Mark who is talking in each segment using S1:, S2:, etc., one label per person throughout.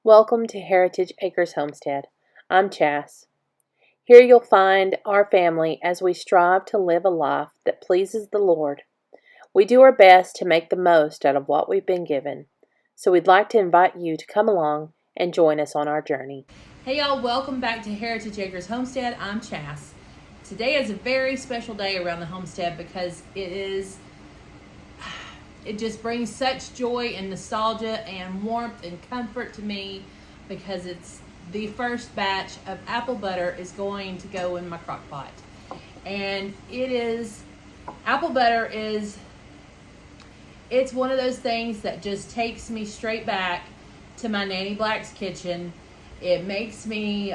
S1: Welcome to Heritage Acres Homestead. I'm Chas. Here you'll find our family as we strive to live a life that pleases the Lord. We do our best to make the most out of what we've been given. So we'd like to invite you to come along and join us on our journey.
S2: Hey y'all, welcome back to Heritage Acres Homestead. I'm Chas. Today is a very special day around the homestead because it just brings such joy and nostalgia and warmth and comfort to me because it's the first batch of apple butter is going to go in my crock pot. And apple butter it's one of those things that just takes me straight back to my Nanny Black's kitchen. It makes me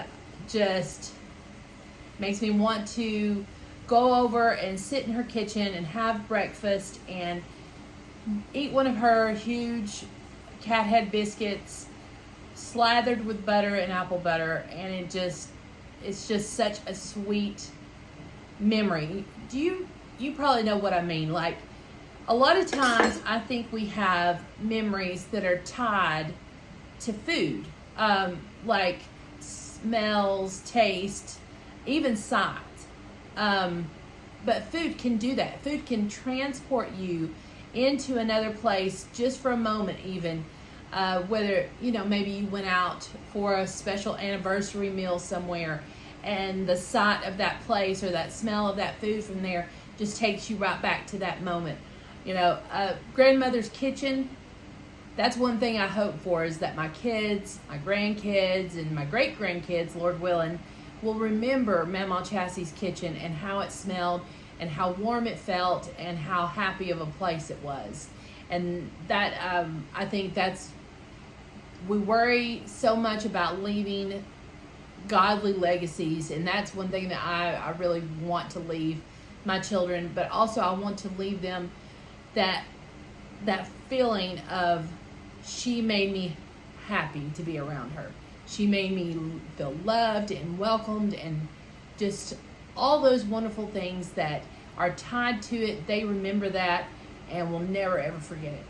S2: want to go over and sit in her kitchen and have breakfast and eat one of her huge cat head biscuits slathered with butter and apple butter, and it's just such a sweet memory. You probably know what I mean. Like, a lot of times I think we have memories that are tied to food, like smells, taste, even sight. But food can do that. Food can transport you into another place just for a moment, even whether maybe you went out for a special anniversary meal somewhere and the sight of that place or that smell of that food from there just takes you right back to that moment. Grandmother's kitchen, that's one thing I hope for, is that my kids, my grandkids, and my great-grandkids, Lord willing, will remember Mama Chassie's kitchen and how it smelled and how warm it felt and how happy of a place it was. And that, I think we worry so much about leaving godly legacies, and that's one thing that I really want to leave my children, but also I want to leave them that feeling of, she made me happy to be around her. She made me feel loved and welcomed, and just all those wonderful things that are tied to it. They remember that and will never ever forget it.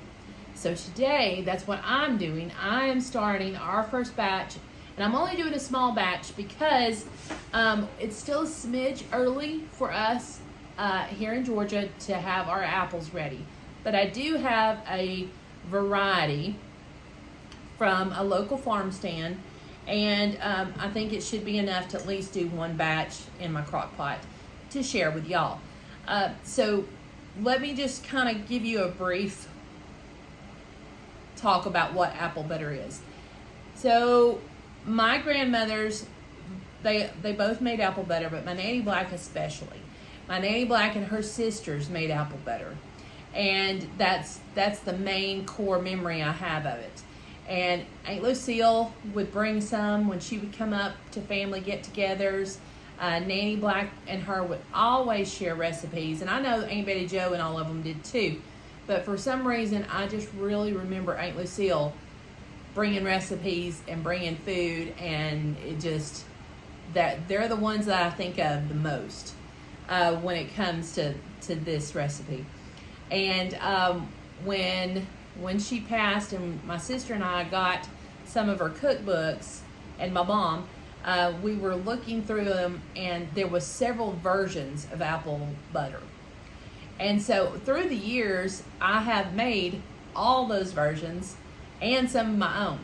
S2: So today, that's what I'm doing. I am starting our first batch, and I'm only doing a small batch because it's still a smidge early for us here in Georgia to have our apples ready. But I do have a variety from a local farm stand, and I think it should be enough to at least do one batch in my crock pot to share with y'all. So let me just kind of give you a brief talk about what apple butter is. So my grandmothers, they both made apple butter, but my Nanny Black especially. My Nanny Black and her sisters made apple butter, and that's the main core memory I have of it. And Aunt Lucille would bring some when she would come up to family get-togethers. Nanny Black and her would always share recipes, and I know Aunt Betty Jo and all of them did too. But for some reason, I just really remember Aunt Lucille bringing recipes and bringing food, and that they're the ones that I think of the most when it comes to this recipe. And when she passed, and my sister and I got some of her cookbooks, and my mom, we were looking through them, and there was several versions of apple butter. And so through the years, I have made all those versions and some of my own.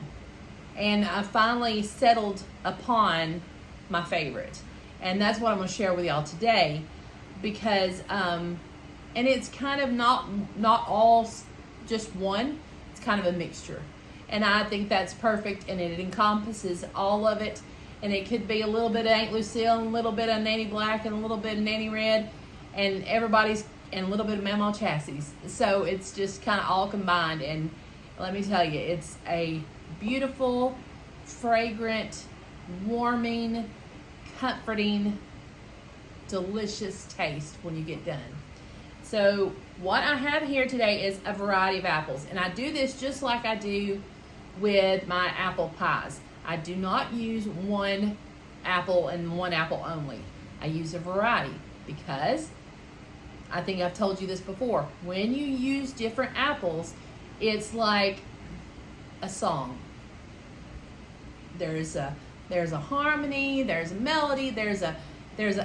S2: And I finally settled upon my favorite. And that's what I'm going to share with y'all today, because and it's kind of not all just one. It's kind of a mixture. And I think that's perfect, and it encompasses all of it. And it could be a little bit of Aunt Lucille, and a little bit of Nanny Black, and a little bit of Nanny Red, and a little bit of Mama Chassie's. So it's just kind of all combined. And let me tell you, it's a beautiful, fragrant, warming, comforting, delicious taste when you get done. So what I have here today is a variety of apples, and I do this just like I do with my apple pies. I do not use one apple and one apple only. I use a variety because I think I've told you this before. When you use different apples, it's like a song. there's a harmony, there's a melody, there's an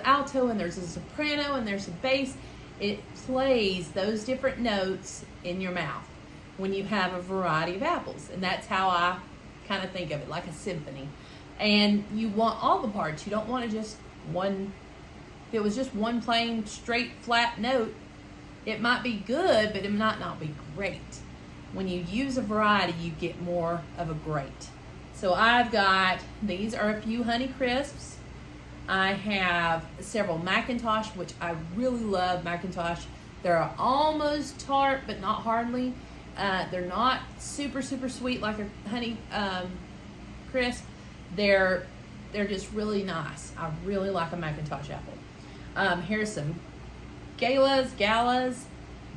S2: alto, and there's a soprano, and there's a bass. It plays those different notes in your mouth when you have a variety of apples. And that's how I kind of think of it, like a symphony. And you want all the parts. You don't want to just one. If it was just one plain straight flat note, it might be good, but it might not be great. When you use a variety, you get more of a great. So I've got, these are a few Honey Crisps. I have several Macintosh, which I really love Macintosh. They're almost tart, but not hardly. They're not super, super sweet like a Honey Crisp. They're just really nice. I really like a Macintosh apple. Here's some Galas,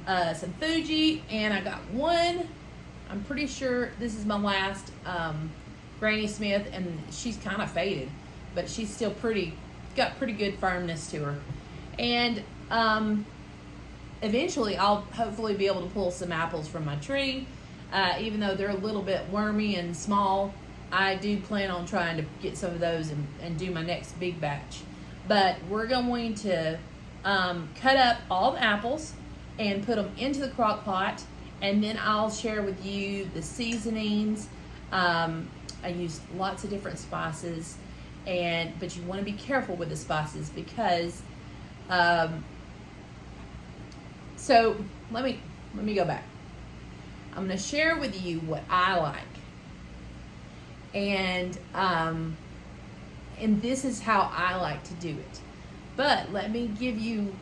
S2: some Fuji, and I got one. I'm pretty sure this is my last Granny Smith, and she's kind of faded, but she's still got pretty good firmness to her. And eventually I'll hopefully be able to pull some apples from my tree. Even though they're a little bit wormy and small, I do plan on trying to get some of those and do my next big batch. But we're going to cut up all the apples and put them into the crock pot, and then I'll share with you the seasonings. I used lots of different spices, but you want to be careful with the spices because so let me go back. I'm going to share with you what I like, and this is how I like to do it. But let me give you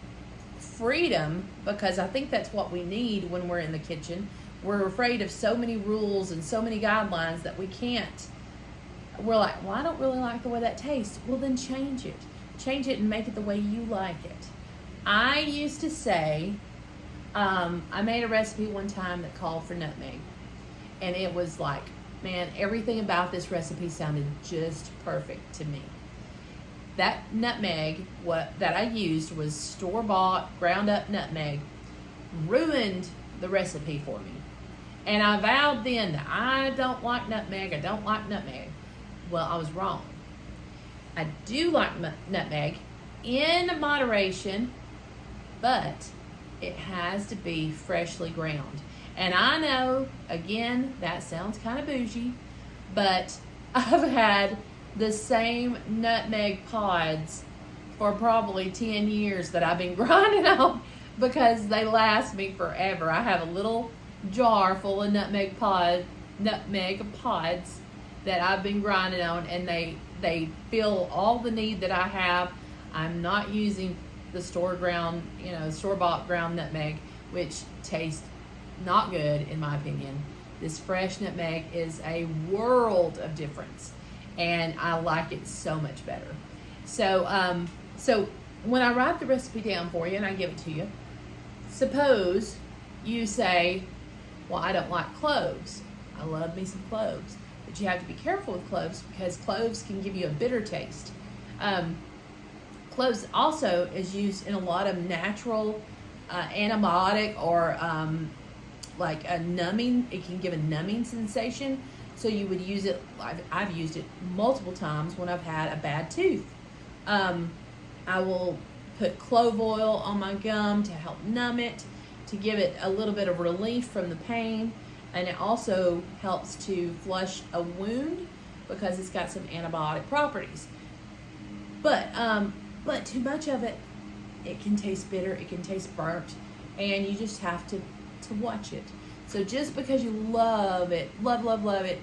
S2: freedom, because I think that's what we need when we're in the kitchen. We're afraid of so many rules and so many guidelines that we can't. We're like, well, I don't really like the way that tastes. Well, then change it. Change it and make it the way you like it. I used to say, I made a recipe one time that called for nutmeg. And it was like, man, everything about this recipe sounded just perfect to me. That nutmeg that I used was store-bought, ground-up nutmeg. Ruined the recipe for me. And I vowed then that I don't like nutmeg. I don't like nutmeg. Well, I was wrong. I do like nutmeg in moderation, but it has to be freshly ground. And I know, again, that sounds kind of bougie, but I've had the same nutmeg pods for probably 10 years that I've been grinding on because they last me forever. I have a little jar full of nutmeg pods that I've been grinding on, and they fill all the need that I have. I'm not using the store-bought ground nutmeg, which tastes not good in my opinion. This fresh nutmeg is a world of difference, and I like it so much better. So when I write the recipe down for you and I give it to you, suppose you say, well, I don't like cloves. I love me some cloves. But you have to be careful with cloves because cloves can give you a bitter taste. Cloves also is used in a lot of natural antibiotic or like a numbing. It can give a numbing sensation. So you would use it, I've used it multiple times when I've had a bad tooth. I will put clove oil on my gum to help numb it, to give it a little bit of relief from the pain. And it also helps to flush a wound because it's got some antibiotic properties. But too much of it, it can taste bitter, it can taste burnt, and you just have to watch it. So just because you love it, love it,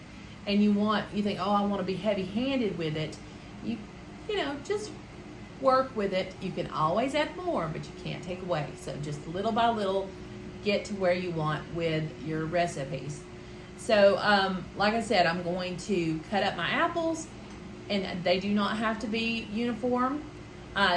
S2: and you think, oh, I want to be heavy-handed with it, you just work with it. You can always add more, but you can't take away. So just little by little, get to where you want with your recipes. So like I said, I'm going to cut up my apples, and they do not have to be uniform.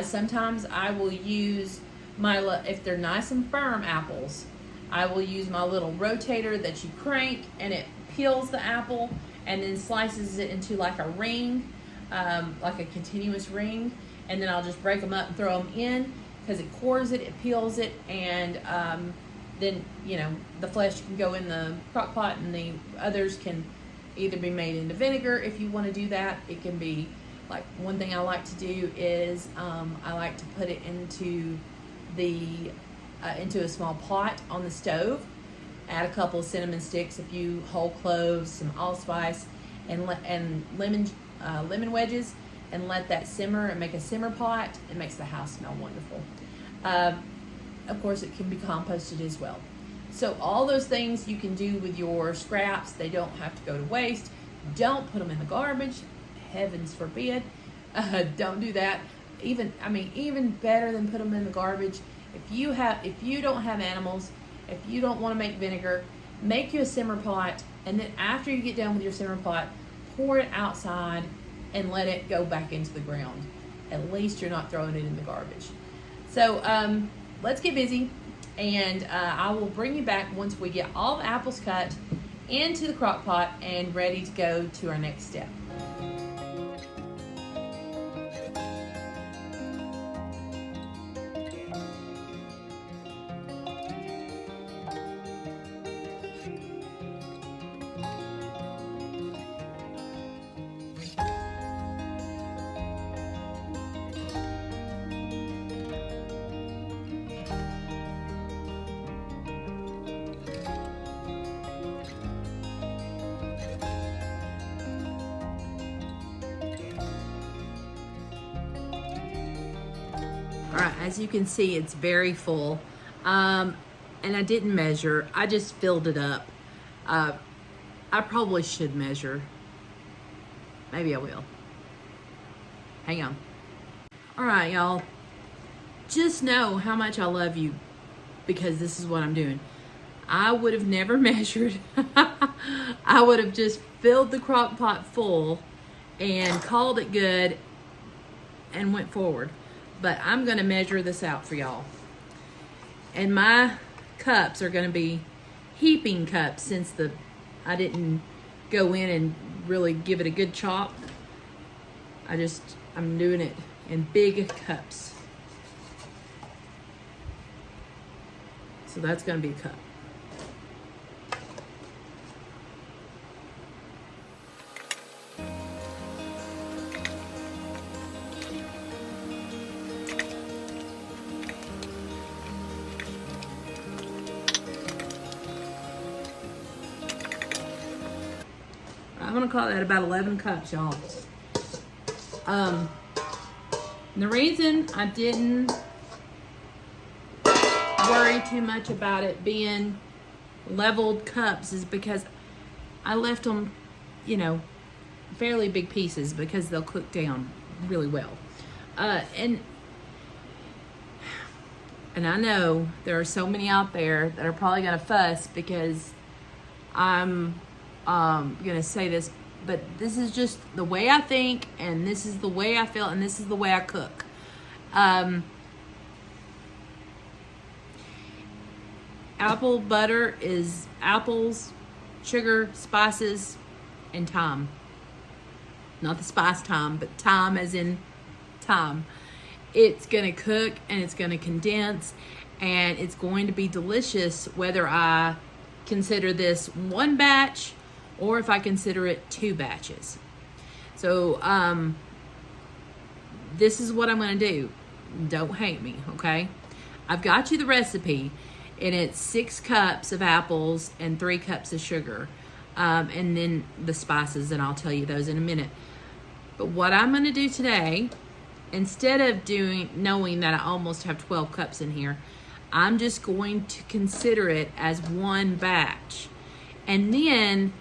S2: Sometimes I will use if they're nice and firm apples, I will use my little rotator that you crank, and it peels the apple and then slices it into like a ring, like a continuous ring, and then I'll just break them up and throw them in because it cores it, it peels it, and then the flesh can go in the crock pot, and the others can either be made into vinegar if you want to do that. It can be, like, one thing I like to do is I like to put it into into a small pot on the stove. Add a couple of cinnamon sticks, a few whole cloves, some allspice, and lemon wedges, and let that simmer and make a simmer pot. It makes the house smell wonderful. Of course, it can be composted as well. So all those things you can do with your scraps. They don't have to go to waste. Don't put them in the garbage. Heavens forbid. Don't do that. Even better than put them in the garbage. If you don't have animals, if you don't want to make vinegar, make you a simmer pot, and then after you get done with your simmer pot, pour it outside and let it go back into the ground. At least you're not throwing it in the garbage. So let's get busy, and I will bring you back once we get all the apples cut into the crock pot and ready to go to our next step. All right, as you can see, it's very full. And I didn't measure, I just filled it up. I probably should measure. Maybe I will. Hang on. All right, y'all. Just know how much I love you, because this is what I'm doing. I would have never measured. I would have just filled the crock pot full and called it good and went forward. But I'm going to measure this out for y'all. And my cups are going to be heaping cups, since I didn't go in and really give it a good chop. I'm doing it in big cups. So that's going to be a cup. I'm gonna call that about 11 cups, y'all. The reason I didn't worry too much about it being leveled cups is because I left them, fairly big pieces, because they'll cook down really well. And I know there are so many out there that are probably gonna fuss because I'm gonna say this, but this is just the way I think, and this is the way I feel, and this is the way I cook. Apple butter is apples, sugar, spices, and thyme. Not the spice thyme, but thyme as in thyme. It's gonna cook and it's gonna condense, and it's going to be delicious whether I consider this one batch or if I consider it 2 batches. So this is what I'm gonna do. Don't hate me, okay? I've got you the recipe, and it's 6 cups of apples and 3 cups of sugar, and then the spices, and I'll tell you those in a minute. But what I'm gonna do today, instead of knowing that I almost have 12 cups in here, I'm just going to consider it as one batch. And then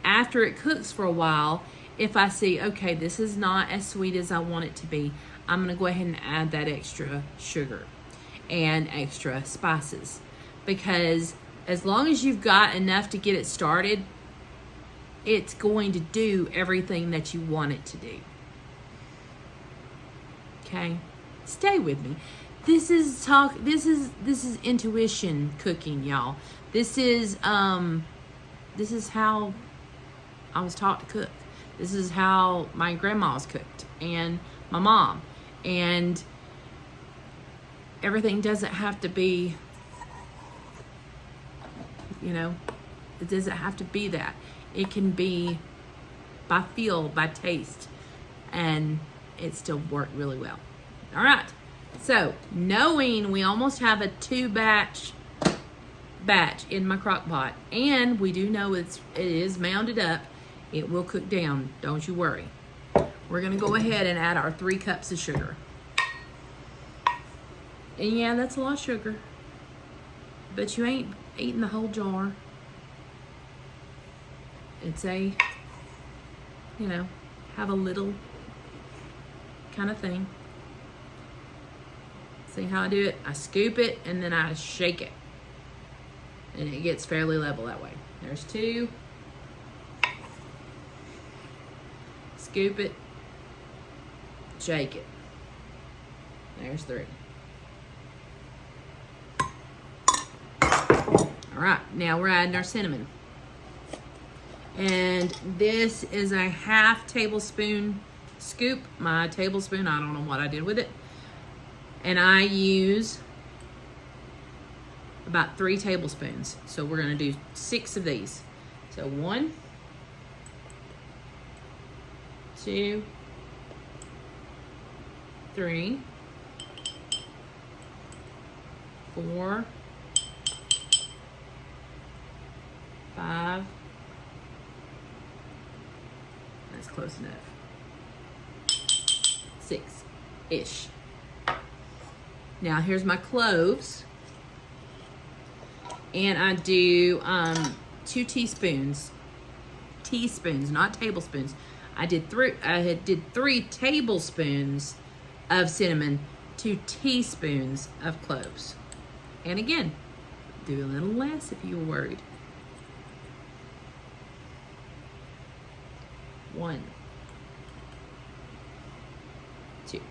S2: after it cooks for a while, if I see, okay, this is not as sweet as I want it to be, I'm gonna go ahead and add that extra sugar and extra spices. Because as long as you've got enough to get it started, it's going to do everything that you want it to do. Okay? Stay with me. This is intuition cooking, y'all. This is how I was taught to cook. This is how my grandma's cooked, and my mom. And everything doesn't have to be, it doesn't have to be that. It can be by feel, by taste, and it still worked really well. All right, so knowing we almost have a 2-batch in my crock pot, and we do know it is mounded up, it will cook down, don't you worry. We're gonna go ahead and add our 3 cups of sugar. And yeah, that's a lot of sugar, but you ain't eating the whole jar. It's a, you know, have a little kind of thing. See how I do it? I scoop it and then I shake it. And it gets fairly level that way. There's 2. Scoop it. Shake it. There's 3. All right, now we're adding our cinnamon. And this is a 1/2 tablespoon scoop. My tablespoon, I don't know what I did with it. And I use about 3 tablespoons. So we're gonna do 6 of these. So 1, 2, 3, 4, 5. That's close enough. 6-ish. Now here's my cloves. And I do 2 teaspoons. Teaspoons, not tablespoons. I did 3 tablespoons of cinnamon, 2 teaspoons of cloves. And again, do a little less if you were worried. 1, 2.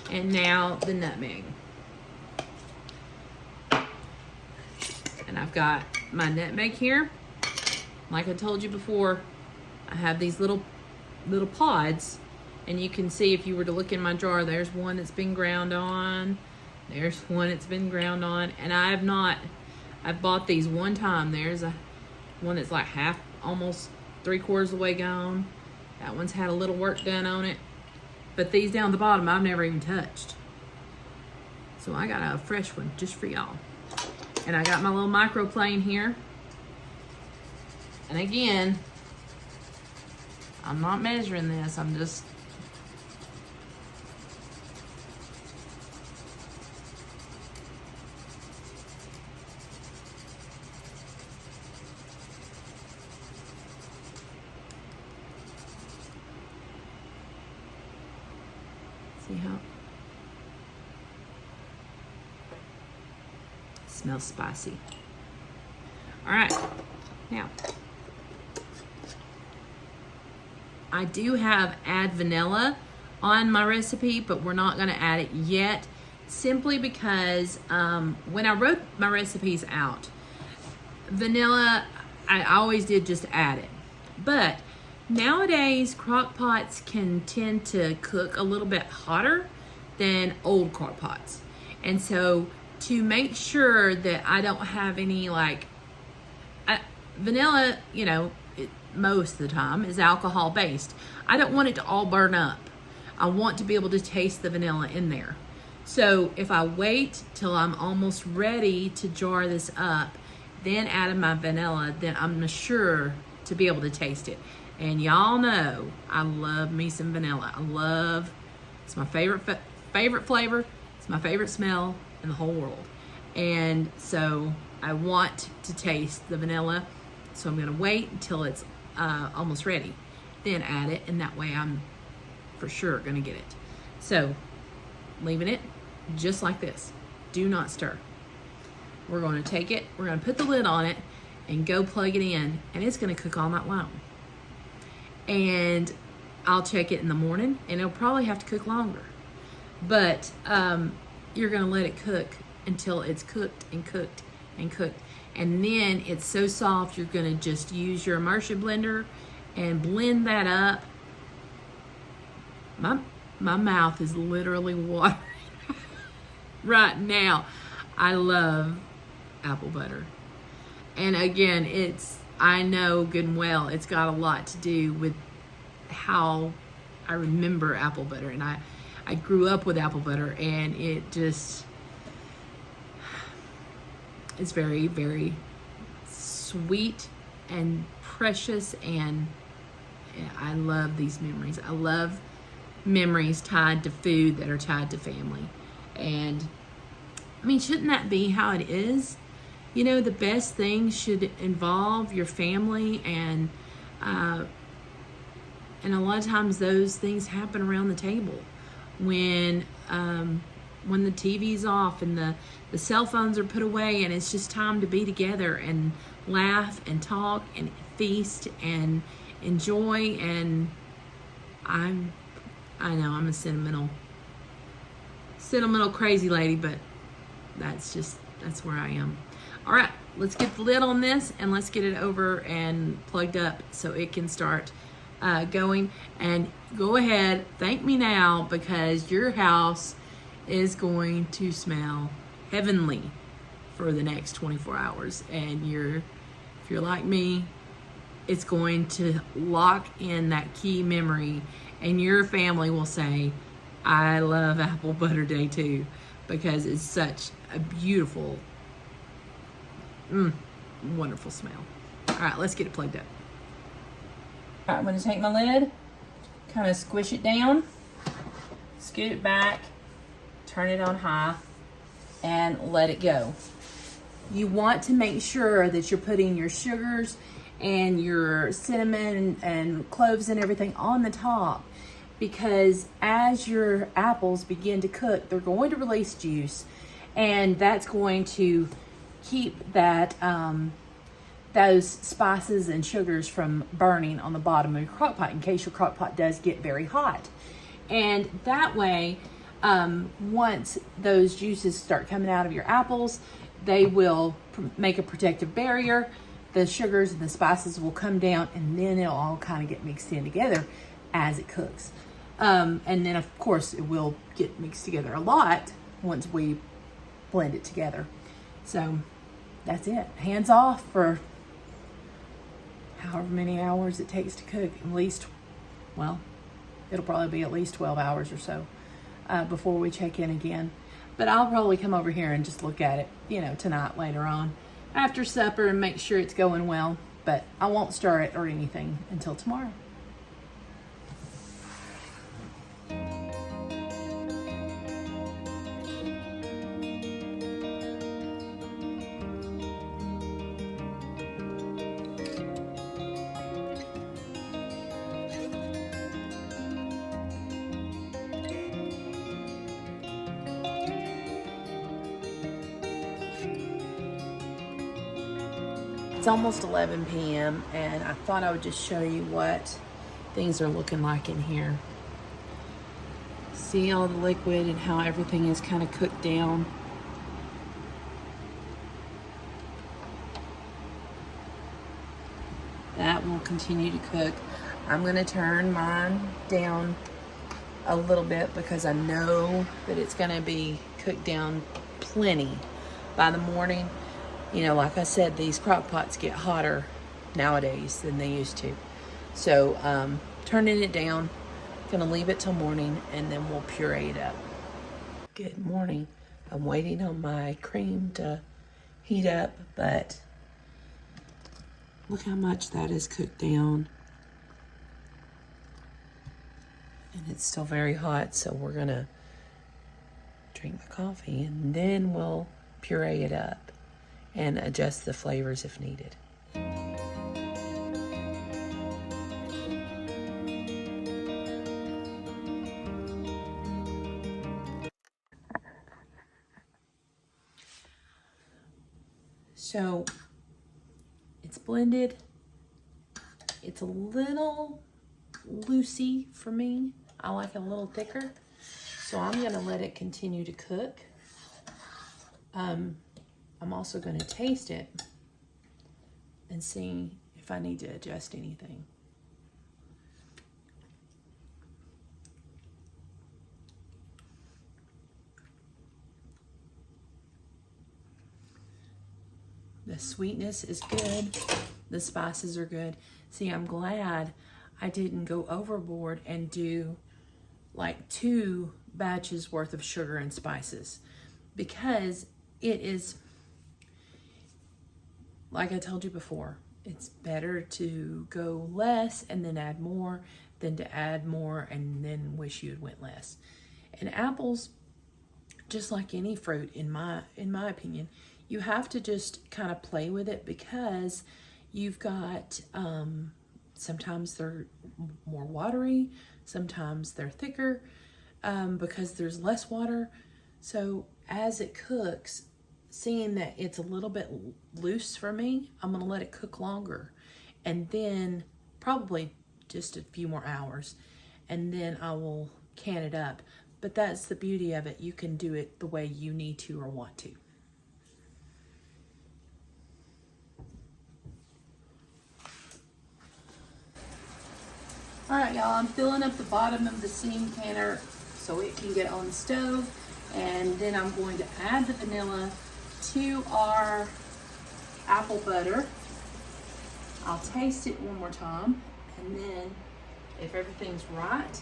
S2: And now the nutmeg. And I've got my nutmeg here. Like I told you before, I have these little pods, and you can see if you were to look in my jar, there's one that's been ground on, there's one that's been ground on, and I've bought these one time. There's one that's like half, almost 3/4 of the way gone. That one's had a little work done on it. But these down the bottom, I've never even touched. So I got a fresh one just for y'all. And I got my little microplane here. And again, I'm not measuring this, I'm just see how it smells spicy. All right, now I do have add vanilla on my recipe, but we're not gonna add it yet, simply because when I wrote my recipes out, vanilla, I always did just add it. But nowadays, crock pots can tend to cook a little bit hotter than old crock pots. And so to make sure that I don't have any vanilla, you know, most of the time is alcohol based. I don't want it to all burn up. I want to be able to taste the vanilla in there. So if I wait till I'm almost ready to jar this up, then add my vanilla, then I'm sure to be able to taste it. And y'all know I love me some vanilla. It's my favorite flavor. It's my favorite smell in the whole world. And so I want to taste the vanilla. So I'm gonna wait until it's almost ready, then add it, and that way I'm for sure gonna get it. So leaving it just like this. Do not stir. We're gonna take it, we're gonna put the lid on it and go plug it in, and it's gonna cook all night long. And I'll check it in the morning, and it'll probably have to cook longer. But you're gonna let it cook until it's cooked and cooked and cooked. And then it's so soft, you're gonna just use your immersion blender and blend that up. My mouth is literally watering right now. I love apple butter. And again, I know good and well it's got a lot to do with how I remember apple butter. And I grew up with apple butter, and it just is very, very sweet and precious, and I love these memories. I love memories tied to food that are tied to family. And I mean, shouldn't that be how it is? You know, the best things should involve your family, and a lot of times those things happen around the table when the TV's off and the cell phones are put away, and it's just time to be together and laugh and talk and feast and enjoy. And I know I'm a sentimental crazy lady, but that's where I am. All right, let's get the lid on this and let's get it over and plugged up so it can start going. And go ahead, thank me now, because your house is going to smell heavenly for the next 24 hours. And if you're like me, it's going to lock in that key memory, and your family will say, I love apple butter day too, because it's such a beautiful, wonderful smell. All right, let's get it plugged up. All right, I'm going to take my lid, kind of squish it down, scoot it back, turn it on high, and let it go. You want to make sure that you're putting your sugars and your cinnamon and cloves and everything on the top, because as your apples begin to cook, they're going to release juice, and that's going to keep that those spices and sugars from burning on the bottom of your crock pot, in case your crock pot does get very hot. And that way, once those juices start coming out of your apples, they will make a protective barrier. The sugars and the spices will come down, and then it'll all kind of get mixed in together as it cooks. And then, of course, it will get mixed together a lot once we blend it together. So that's it. Hands off for however many hours it takes to cook. At least, well, it'll probably be at least 12 hours or so before we check in again. But I'll probably come over here and just look at it, tonight, later on, after supper, and make sure it's going well. But I won't stir it or anything until tomorrow. It's almost 11 p.m. and I thought I would just show you what things are looking like in here. See all the liquid and how everything is kind of cooked down. That will continue to cook. I'm going to turn mine down a little bit because I know that it's going to be cooked down plenty by the morning. Like I said, these crock pots get hotter nowadays than they used to. So turning it down, gonna leave it till morning, and then we'll puree it up. Good morning. I'm waiting on my cream to heat up, but look how much that is cooked down. And it's still very hot, so we're gonna drink the coffee and then we'll puree it up and adjust the flavors if needed. So it's blended. It's a little loosey for me. I like it a little thicker. So I'm gonna let it continue to cook. I'm also going to taste it and see if I need to adjust anything. The sweetness is good. The spices are good. See, I'm glad I didn't go overboard and do like 2 batches worth of sugar and spices, because it is, like I told you before, it's better to go less and then add more than to add more and then wish you had went less. And apples, just like any fruit, in my opinion, you have to just kind of play with it, because you've got sometimes they're more watery, sometimes they're thicker, because there's less water. So as it cooks, seeing that it's a little bit loose for me, I'm gonna let it cook longer, and then probably just a few more hours, and then I will can it up. But that's the beauty of it. You can do it the way you need to or want to. All right, y'all, I'm filling up the bottom of the steam canner so it can get on the stove, and then I'm going to add the vanilla to our apple butter. I'll taste it one more time, and then if everything's right,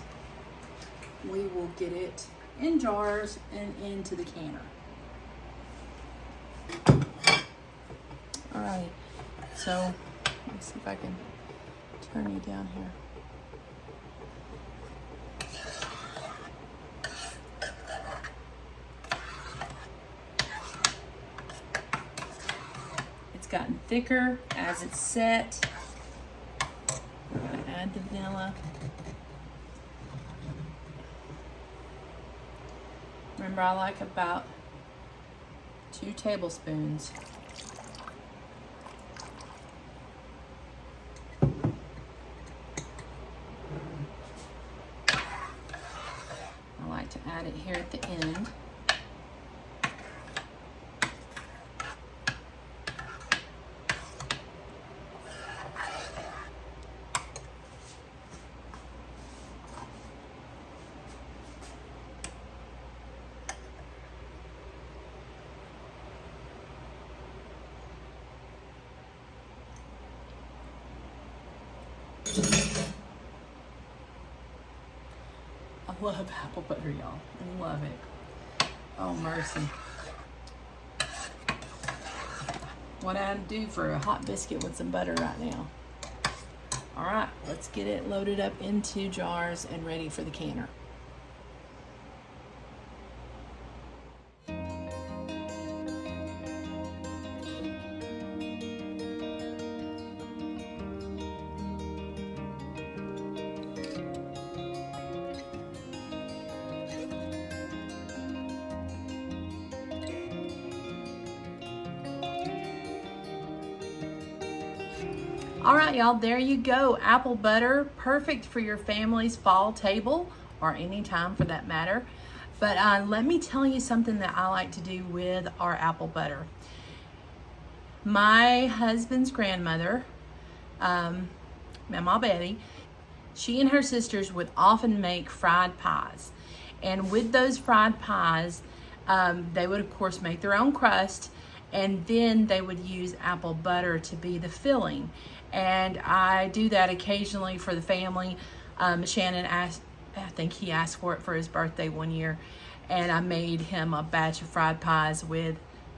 S2: we will get it in jars and into the canner. All right, so let me see if I can turn you down here. Gotten thicker as it's set. I'm gonna add the vanilla. Remember, I like about 2 tablespoons. I like to add it here at the end. I love apple butter, y'all. I love it. Oh, mercy. What I'd do for a hot biscuit with some butter right now. All right, let's get it loaded up into jars and ready for the canner. All right, y'all, there you go. Apple butter, perfect for your family's fall table, or any time for that matter. But let me tell you something that I like to do with our apple butter. My husband's grandmother, Mama Betty, she and her sisters would often make fried pies. And with those fried pies, they would, of course, make their own crust, and then they would use apple butter to be the filling. And I do that occasionally for the family. Shannon asked, I think he asked for it for his birthday one year, and I made him a batch of fried pies with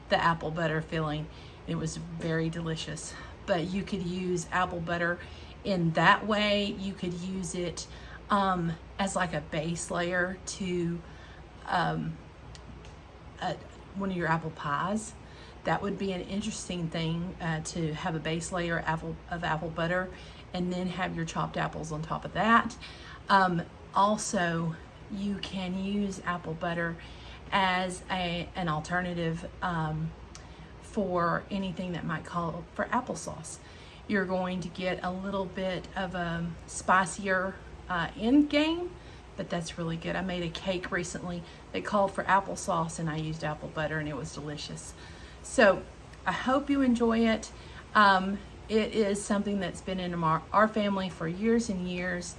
S2: the apple butter filling. It was very delicious. But you could use apple butter in that way. You could use it as like a base layer to one of your apple pies. That would be an interesting thing to have a base layer of apple butter, and then have your chopped apples on top of that. Also, you can use apple butter as an alternative for anything that might call for applesauce. You're going to get a little bit of a spicier end game, but that's really good. I made a cake recently that called for applesauce, and I used apple butter, and it was delicious. So I hope you enjoy it. It is something that's been in our family for years and years,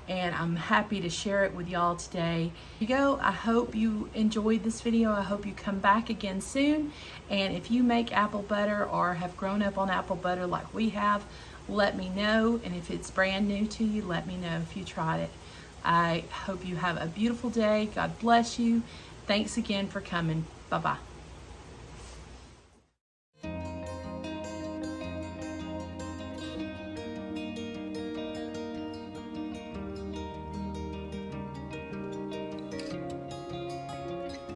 S2: and I'm happy to share it with y'all today. Here you go. I hope you enjoyed this video. I hope you come back again soon. And if you make apple butter or have grown up on apple butter like we have, let me know. And if it's brand new to you, let me know if you tried it. I hope you have a beautiful day. God bless you. Thanks again for coming. Bye-bye.